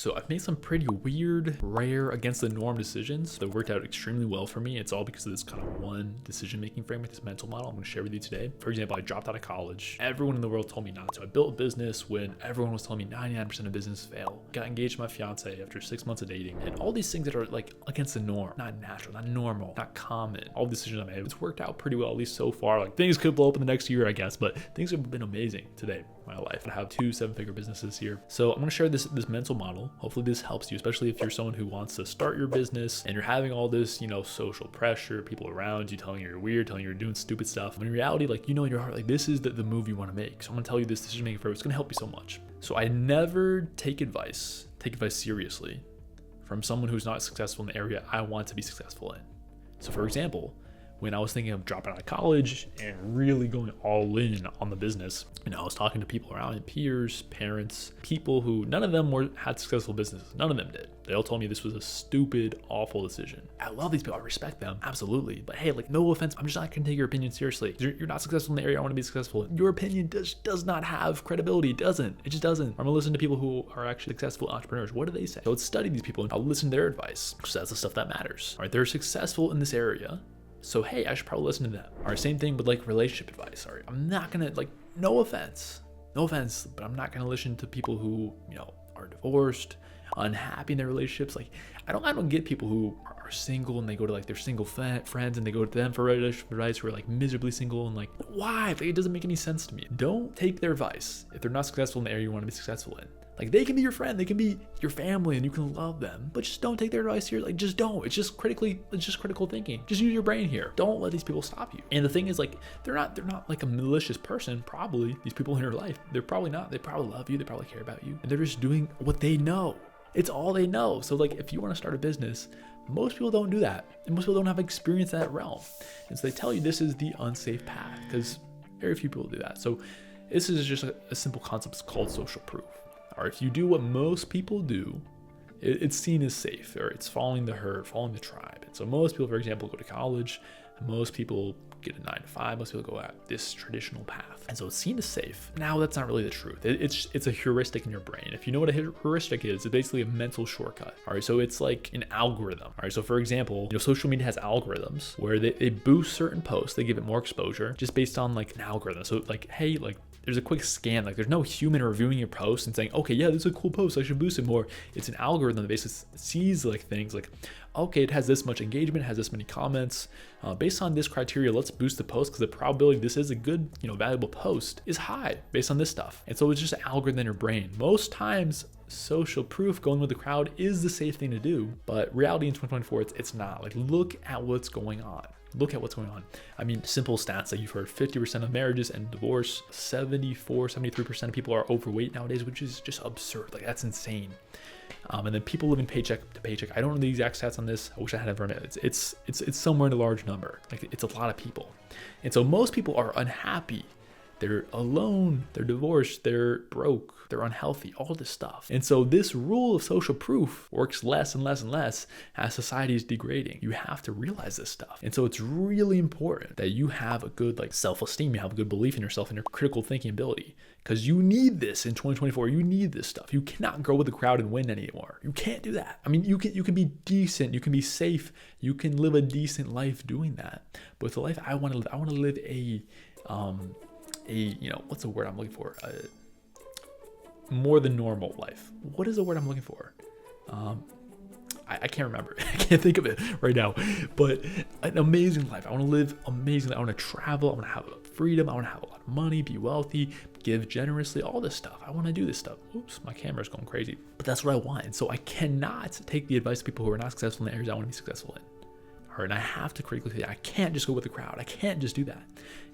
So I've made some pretty weird, rare, against the norm decisions that worked out extremely well for me. It's all because of this kind of one decision-making framework, this mental model I'm going to share with you today. For example, I dropped out of college. Everyone in the world told me not to. I built a business when everyone was telling me 99% of business fail. Got engaged to my fiance after 6 months of dating. And all these things that are like against the norm, not natural, not normal, not common. All the decisions I made, it's worked out pretty well, at least so far. Like things could blow up in the next year, I guess, but things have been amazing today in my life. I have 2 7-figure businesses here. So I'm going to share this mental model. Hopefully this helps you, especially if you're someone who wants to start your business and you're having all this, social pressure, people around you telling you you're weird, telling you you're doing stupid stuff. When in reality, like, in your heart, like this is the move you want to make. So I'm going to tell you this decision making framework. It's going to help you so much. So I never take advice seriously from someone who's not successful in the area I want to be successful in. So for example, when I was thinking of dropping out of college and really going all in on the business, I was talking to people around me, peers, parents, people who none of them had successful businesses. None of them did. They all told me this was a stupid, awful decision. I love these people. I respect them. Absolutely. But hey, like, no offense. I'm just not going to take your opinion seriously. You're not successful in the area I want to be successful in. Your opinion does not have credibility. It doesn't. It just doesn't. I'm going to listen to people who are actually successful entrepreneurs. What do they say? So let's study these people and I'll listen to their advice. So that's the stuff that matters. All right. They're successful in this area. So, hey, I should probably listen to them. All right, same thing with like relationship advice. All right, I'm not gonna, like, no offense, but I'm not gonna listen to people who, are divorced, unhappy in their relationships. Like, I don't get people who are single and they go to like their single friends and they go to them for relationship advice who are like miserably single and like, why? Like, it doesn't make any sense to me. Don't take their advice if they're not successful in the area you want to be successful in. Like, they can be your friend, they can be your family, and you can love them, but just don't take their advice here. Like, just don't. It's just critical thinking. Just use your brain here. Don't let these people stop you. And the thing is, like, they're not like a malicious person. Probably these people in your life, they're probably not. They probably love you. They probably care about you, and they're just doing what they know. It's all they know. So like, if you want to start a business, most people don't do that, and most people don't have experience in that realm, and so they tell you this is the unsafe path because very few people do that. So this is just a simple concept. It's called social proof. Or if you do what most people do, it's seen as safe, or it's following the herd, following the tribe. And so most people, for example, go to college, and most people get a 9 to 5, most people go at this traditional path. And so it's seen as safe. Now, that's not really the truth. It's a heuristic in your brain. If you know what a heuristic is, it's basically a mental shortcut. All right, so it's like an algorithm. All right, so for example, social media has algorithms where they boost certain posts, they give it more exposure just based on like an algorithm. So like, hey, like, there's a quick scan, like there's no human reviewing your post and saying, okay, yeah, this is a cool post, I should boost it more. It's an algorithm that basically sees like things like, okay, it has this much engagement, has this many comments. Based on this criteria, let's boost the post because the probability this is a good, valuable post is high based on this stuff. And so it's just an algorithm in your brain. Most times, social proof, going with the crowd, is the safe thing to do, but reality in 2024, it's not. Like, look at what's going on. Look at what's going on. I mean, simple stats that you've heard: 50% of marriages end in divorce, 73% of people are overweight nowadays, which is just absurd. Like, that's insane. And then people living paycheck to paycheck. I don't know the exact stats on this. I wish I had ever known. It's somewhere in a large number. Like, it's a lot of people. And so most people are unhappy. They're alone, they're divorced, they're broke, they're unhealthy, all this stuff. And so this rule of social proof works less and less and less as society is degrading. You have to realize this stuff. And so it's really important that you have a good self-esteem, you have a good belief in yourself and your critical thinking ability, because you need this in 2024. You need this stuff. You cannot go with the crowd and win anymore. You can't do that. I mean, you can be decent, you can be safe, you can live a decent life doing that. But with the life I want to live, I want to live a what's the word I'm looking for? More than normal life. What is the word I'm looking for? I can't remember. I can't think of it right now. But an amazing life. I want to live amazingly. I want to travel. I want to have freedom. I want to have a lot of money, be wealthy, give generously, all this stuff. I want to do this stuff. Oops, my camera's going crazy. But that's what I want. And so I cannot take the advice of people who are not successful in the areas I want to be successful in. And I have to critically think. I can't just go with the crowd. I can't just do that.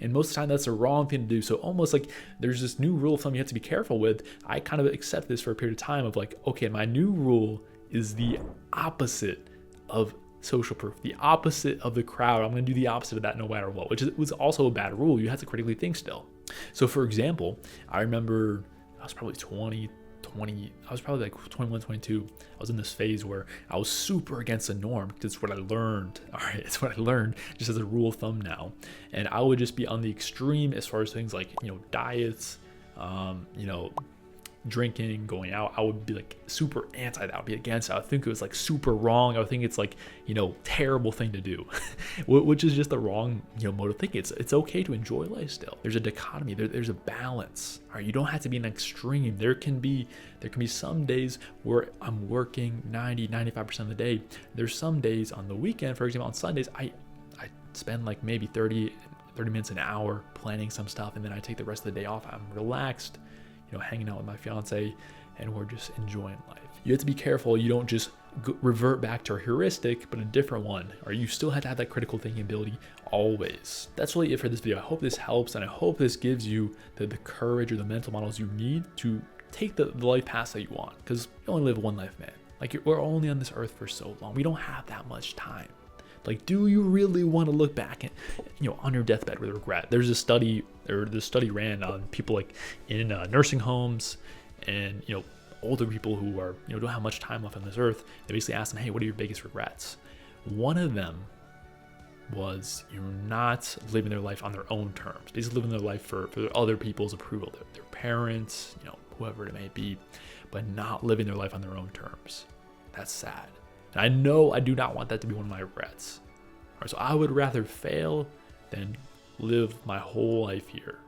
And most of the time, that's the wrong thing to do. So almost like there's this new rule of thumb you have to be careful with. I kind of accept this for a period of time of like, okay, my new rule is the opposite of social proof, the opposite of the crowd. I'm going to do the opposite of that no matter what, which was also a bad rule. You have to critically think still. So for example, I remember I was probably 20, I was probably like 21, 22. I was in this phase where I was super against the norm. It's what I learned. All right, it's what I learned just as a rule of thumb now. And I would just be on the extreme as far as things like, diets, drinking, going out, I would be like super anti that. I would be against it. I would think it was like super wrong. I would think it's like, terrible thing to do, which is just the wrong, mode of thinking. It's okay to enjoy life still. There's a dichotomy. There's a balance. All right, you don't have to be an extreme. There can be some days where I'm working 95% of the day. There's some days on the weekend, for example, on Sundays, I spend like maybe 30 minutes, an hour planning some stuff, and then I take the rest of the day off. I'm relaxed, hanging out with my fiance, and we're just enjoying life. You have to be careful. You don't just revert back to a heuristic, but a different one. Or you still have to have that critical thinking ability always. That's really it for this video. I hope this helps, and I hope this gives you the courage or the mental models you need to take the life path that you want, because you only live one life, man. Like, we're only on this earth for so long. We don't have that much time. Like, do you really want to look back at, on your deathbed with regret? There's a study, or this study ran on people like in nursing homes and, older people who are, don't have much time left on this earth. They basically asked them, hey, what are your biggest regrets? One of them was you're not living their life on their own terms. Basically living their life for other people's approval, their parents, whoever it may be, but not living their life on their own terms. That's sad. And I know I do not want that to be one of my regrets. All right, so I would rather fail than live my whole life here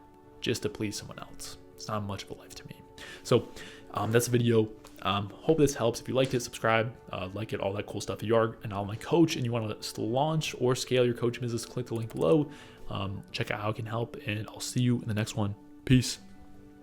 just to please someone else. It's not much of a life to me. So that's the video. Hope this helps. If you liked it, subscribe, like it, all that cool stuff. If you are an online coach and you want to launch or scale your coaching business, click the link below. Check out how I can help, and I'll see you in the next one. Peace.